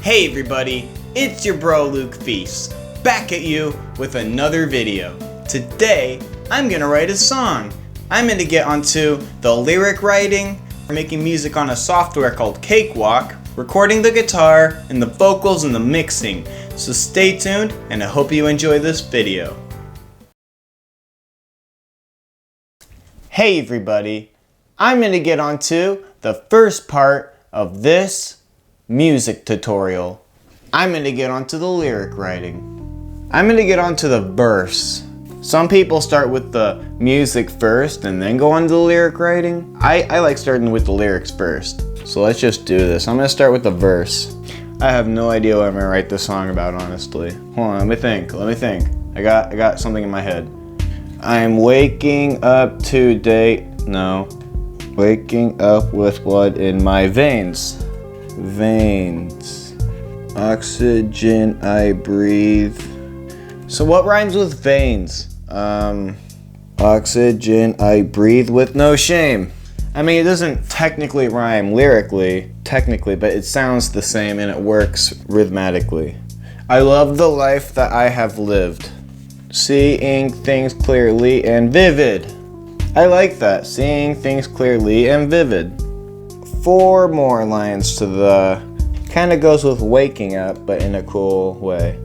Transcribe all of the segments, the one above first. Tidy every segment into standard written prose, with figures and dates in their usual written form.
Hey everybody, it's your bro Luke Feast, back at you with another video. Today, I'm gonna write a song. I'm gonna get onto the lyric writing, making music on a software called Cakewalk, recording the guitar, and the vocals and the mixing. So stay tuned, and I hope you enjoy this video. Hey everybody, I'm gonna get onto the first part of this music tutorial. I'm gonna get onto the lyric writing. I'm gonna get onto the verse. Some people start with the music first and then go on to the lyric writing. I like starting with the lyrics first. So let's just do this. I'm gonna start with the verse. I have no idea what I'm gonna write this song about, honestly. Hold on, let me think. I got something in my head. I'm waking up today. No. Waking up with blood in my veins. Veins. Oxygen I breathe. So what rhymes with veins? Oxygen I breathe with no shame. I mean, it doesn't technically rhyme lyrically, but it sounds the same and it works rhythmically. I love the life that I have lived. Seeing things clearly and vivid. I like that, seeing things clearly and vivid. 4 more lines to the, kind of goes with waking up, but in a cool way.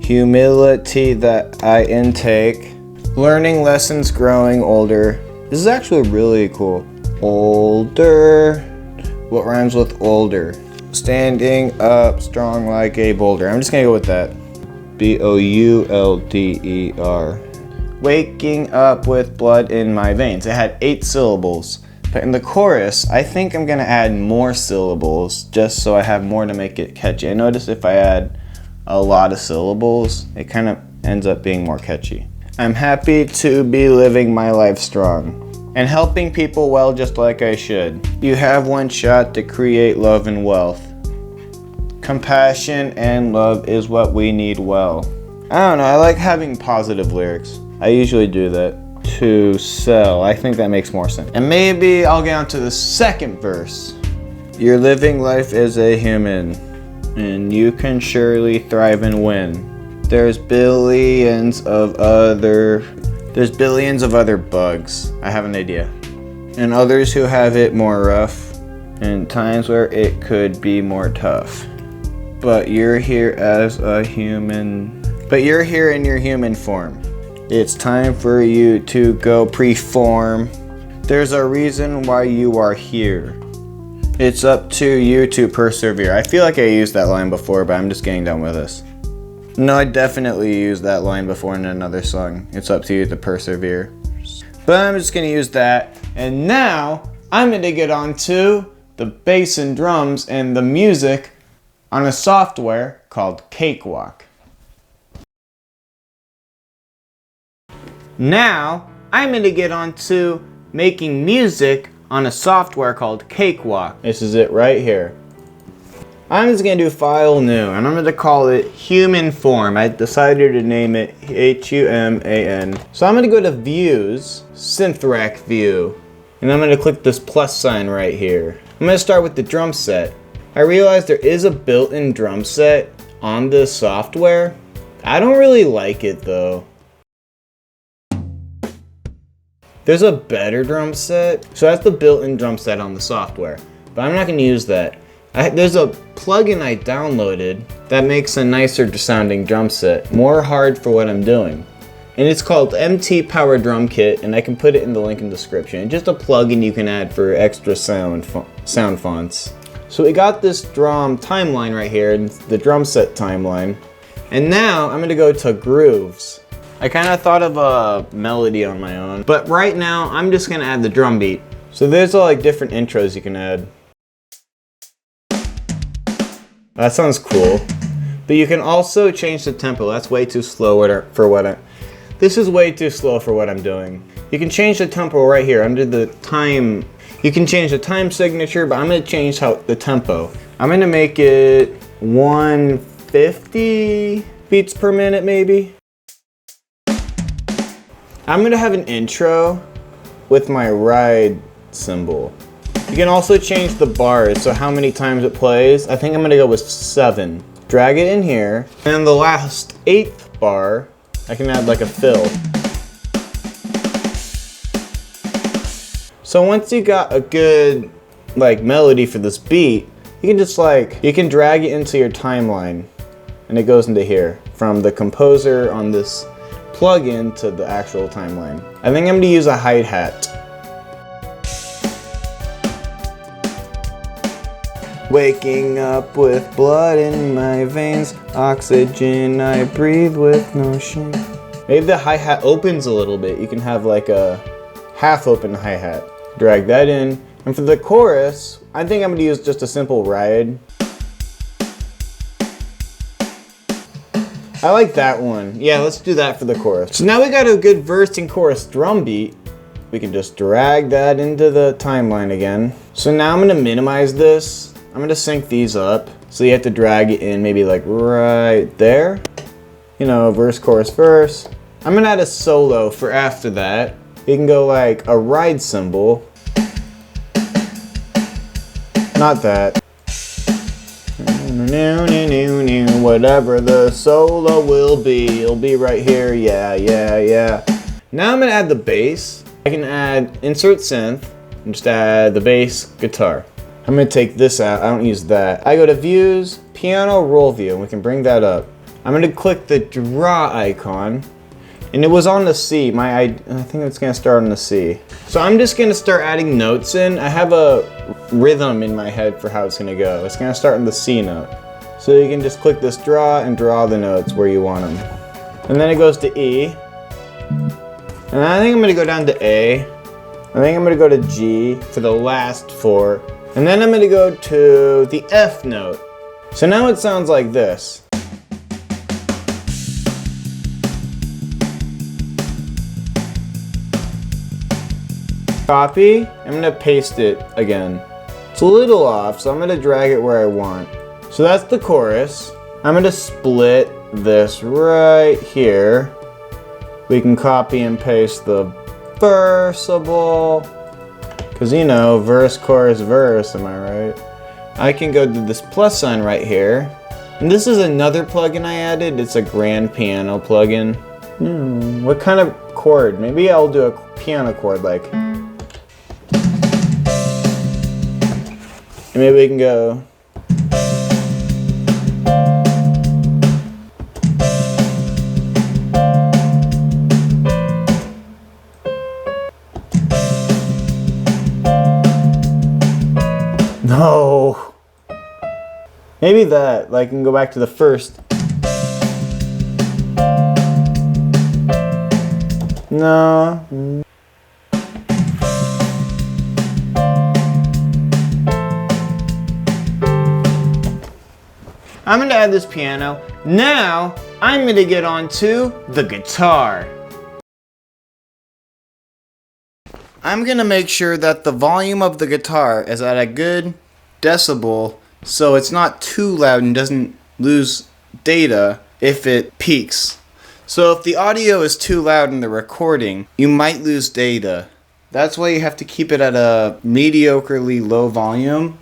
Humility that I intake, learning lessons growing older. This is actually really cool. Older, what rhymes with older? Standing up strong like a boulder. I'm just gonna go with that. B-O-U-L-D-E-R. Waking up with blood in my veins. It had 8 syllables. But in the chorus, I think I'm gonna add more syllables just so I have more to make it catchy. I notice if I add a lot of syllables, it kind of ends up being more catchy. I'm happy to be living my life strong and helping people well just like I should. You have one shot to create love and wealth. Compassion and love is what we need well. I don't know, I like having positive lyrics. I usually do that. To sell, I think that makes more sense. And maybe I'll get onto the second verse. You're living life as a human, and you can surely thrive and win. There's billions of other bugs. I have an idea. And others who have it more rough, and times where it could be more tough. But you're here as a human. But you're here in your human form. It's time for you to go preform. There's a reason why you are here. It's up to you to persevere. I feel like I used that line before, but I'm just getting done with this. No, I definitely used that line before in another song. It's up to you to persevere. But I'm just gonna use that. And now, I'm gonna get on to the bass and drums and the music on a software called Cakewalk. Now, I'm gonna get on to making music on a software called Cakewalk. This is it right here. I'm just gonna do file new, and I'm gonna call it human form. I decided to name it H-U-M-A-N. So I'm gonna go to views, synth rack view, and I'm gonna click this plus sign right here. I'm gonna start with the drum set. I realized there is a built-in drum set on this software. I don't really like it though. There's a better drum set. So that's the built-in drum set on the software, but I'm not gonna use that. There's a plugin I downloaded that makes a nicer sounding drum set, more hard for what I'm doing. And it's called MT Power Drum Kit, and I can put it in the link in the description. It's just a plugin you can add for extra sound fonts. So we got this drum timeline right here, and the drum set timeline. And now I'm gonna go to grooves. I kind of thought of a melody on my own, but right now I'm just gonna add the drum beat. So there's like different intros you can add. That sounds cool. But you can also change the tempo. That's way too slow this is way too slow for what I'm doing. You can change the tempo right here under the time. You can change the time signature, but I'm gonna change the tempo. I'm gonna make it 150 beats per minute maybe. I'm gonna have an intro with my ride cymbal. You can also change the bars, so how many times it plays. I think I'm gonna go with 7. Drag it in here, and the last 8th bar, I can add like a fill. So once you got a good like melody for this beat, you can just you can drag it into your timeline, and it goes into here from the composer on this plugin to the actual timeline. I think I'm gonna use a hi-hat. Waking up with blood in my veins, oxygen I breathe with no shame. Maybe the hi-hat opens a little bit. You can have like a half open hi-hat. Drag that in. And for the chorus, I think I'm gonna use just a simple ride. I like that one. Yeah, let's do that for the chorus. So now we got a good verse and chorus drum beat. We can just drag that into the timeline again. So now I'm gonna minimize this. I'm gonna sync these up. So you have to drag it in maybe like right there. You know, verse, chorus, verse. I'm gonna add a solo for after that. You can go like a ride cymbal. Not that. Whatever the solo will be, it'll be right here. Yeah, yeah, yeah. Now I'm gonna add the bass. I can add insert synth and just add the bass guitar. I'm gonna take this out. I don't use that. I go to views, piano roll view, and we can bring that up. I'm gonna click the draw icon, and it was on the C. I think it's gonna start on the C. So I'm just gonna start adding notes in. I have a rhythm in my head for how it's gonna go. It's gonna start on the C note. So you can just click this draw and draw the notes where you want them. And then it goes to E. And I think I'm gonna go down to A. I think I'm gonna go to G for the last 4. And then I'm gonna go to the F note. So now it sounds like this. Copy, I'm gonna paste it again. It's a little off, so I'm gonna drag it where I want. So that's the chorus. I'm gonna split this right here. We can copy and paste the versable. Cause you know, verse, chorus, verse, am I right? I can go to this plus sign right here. And this is another plugin I added. It's a grand piano plugin. What kind of chord? Maybe I'll do a piano chord like. And maybe we can go. No. Maybe that, like, I can go back to the first. No. I'm gonna add this piano. Now, I'm gonna get on to the guitar. I'm gonna make sure that the volume of the guitar is at a good decibel so it's not too loud and doesn't lose data if it peaks. So if the audio is too loud in the recording, you might lose data. That's why you have to keep it at a mediocrely low volume.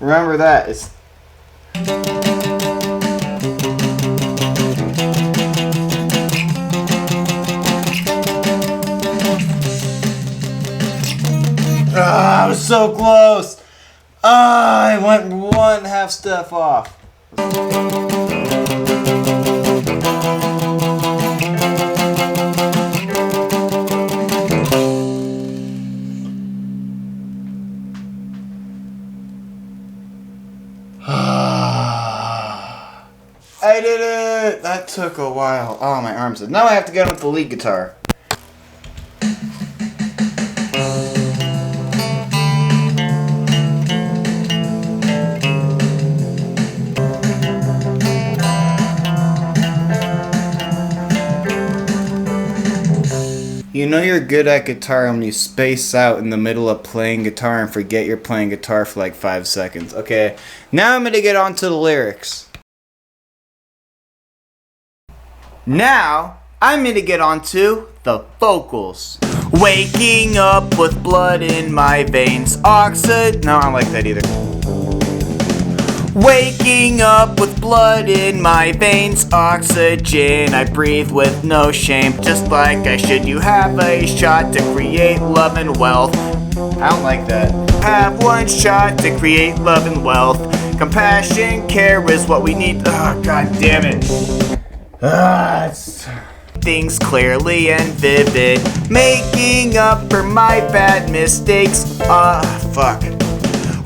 Remember that. It's I was so close. I went 1/2 step off. I did it! That took a while. Oh, my arms. Now I have to get on with the lead guitar. know you're good at guitar when you space out in the middle of playing guitar and forget you're playing guitar for like 5 seconds. Okay, now I'm gonna get on to the lyrics. Now, I'm gonna get on to the vocals. Waking up with blood in my veins, No, I don't like that either. Waking up with blood in my veins, oxygen, I breathe with no shame, just like I should. You have a shot to create love and wealth. I don't like that. Have one shot to create love and wealth. Compassion, care is what we need. Oh, god damn it. Things clearly and vivid, making up for my bad mistakes. Fuck.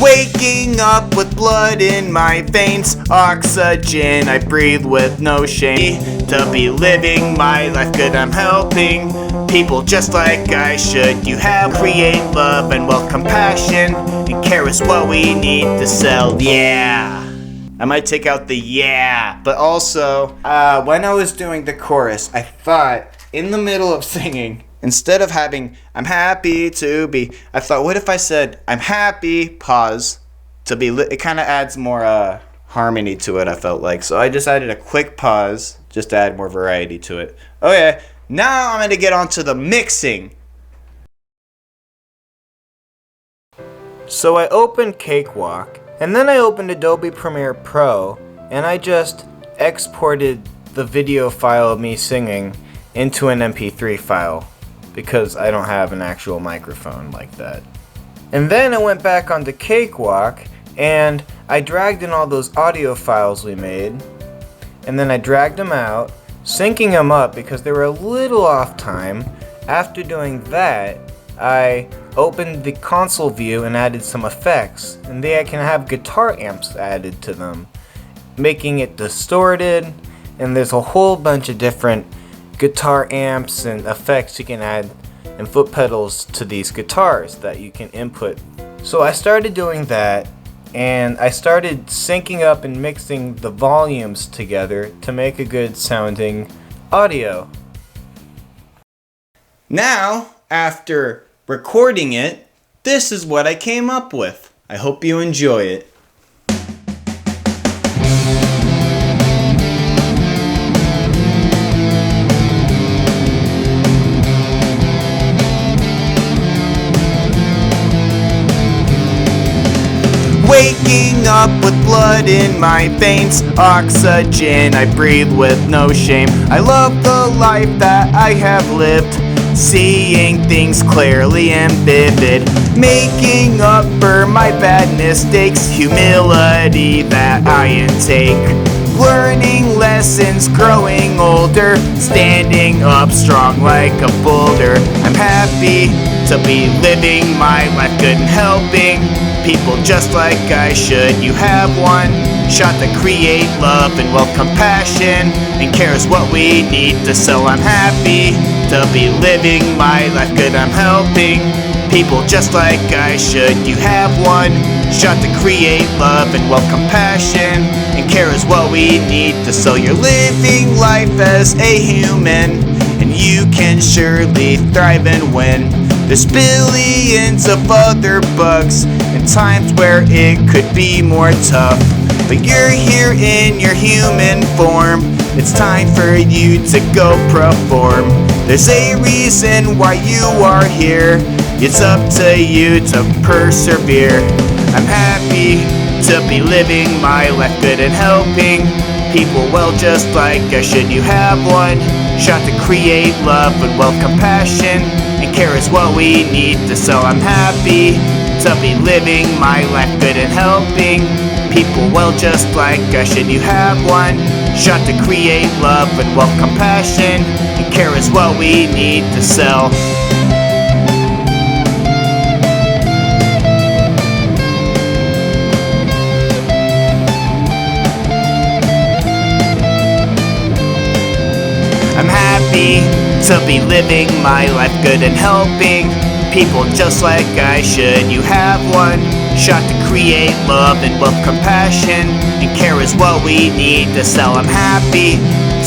Waking up with blood in my veins, oxygen, I breathe with no shame. To be living my life good, I'm helping people just like I should. You have create love and wealth, compassion, and care is what we need to sell. Yeah. I might take out the yeah, but also, when I was doing the chorus, I thought in the middle of singing, instead of having, I'm happy to be, I thought, what if I said, I'm happy, pause, to be lit? It kind of adds more harmony to it, I felt like. So I just added a quick pause, just to add more variety to it. Okay, now I'm going to get on to the mixing. So I opened Cakewalk, and then I opened Adobe Premiere Pro, and I just exported the video file of me singing into an MP3 file, because I don't have an actual microphone like that. And then I went back onto Cakewalk, and I dragged in all those audio files we made, and then I dragged them out, syncing them up because they were a little off time. After doing that, I opened the console view and added some effects, and then I can have guitar amps added to them, making it distorted, and there's a whole bunch of different guitar amps and effects you can add and foot pedals to these guitars that you can input. So I started doing that, and I started syncing up and mixing the volumes together to make a good sounding audio. Now, after recording it, this is what I came up with. I hope you enjoy it. Waking up with blood in my veins, oxygen, I breathe with no shame. I love the life that I have lived, seeing things clearly and vivid, making up for my bad mistakes, humility that I intake, learning lessons, growing older, standing up strong like a boulder. I'm happy to be living my life good and helping people just like I should. You have one shot to create love and wealth, compassion, and care is what we need to sell. I'm happy to be living my life good, I'm helping people just like I should. You have one shot to create love and wealth, compassion, and care is what we need to sell. You're living life as a human, and you can surely thrive and win. There's billions of other bugs and times where it could be more tough, but you're here in your human form. It's time for you to go perform. There's a reason why you are here. It's up to you to persevere. I'm happy to be living my life good and helping people well just like I should. You have one shot to create love and wealth, compassion, and care is what we need to sell. I'm happy to be living my life good and helping people well just like I should. You have one shot to create love and wealth, compassion, and care is what we need to sell. I'm happy to be living my life good and helping people just like I should. You have one shot to create love and wealth, compassion, and care is what we need to sell. I'm happy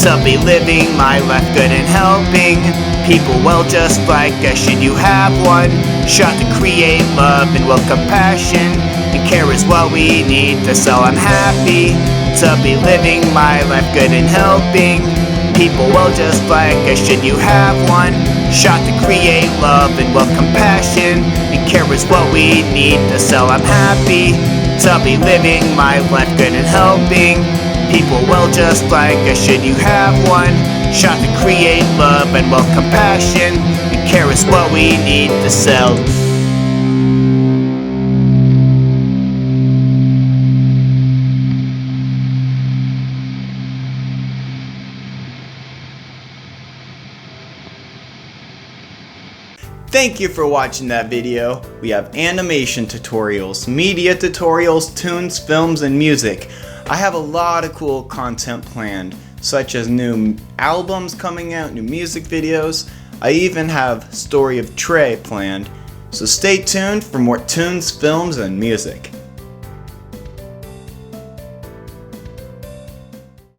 to be living my life good and helping people well, just like us. Should you have one shot to create love and will compassion and care is what we need to sell. I'm happy to be living my life good and helping people well, just like us. Should you have one shot to create love and will compassion and care is what we need to sell. I'm happy to be living my life good and helping people well, just like us. Should you have one shot to create love and will compassion and care is what we need to sell. Thank you for watching that video. We have animation tutorials, media tutorials, tunes, films, and music. I have a lot of cool content planned, such as new albums coming out, new music videos. I even have Story of Trey planned. So stay tuned for more tunes, films, and music.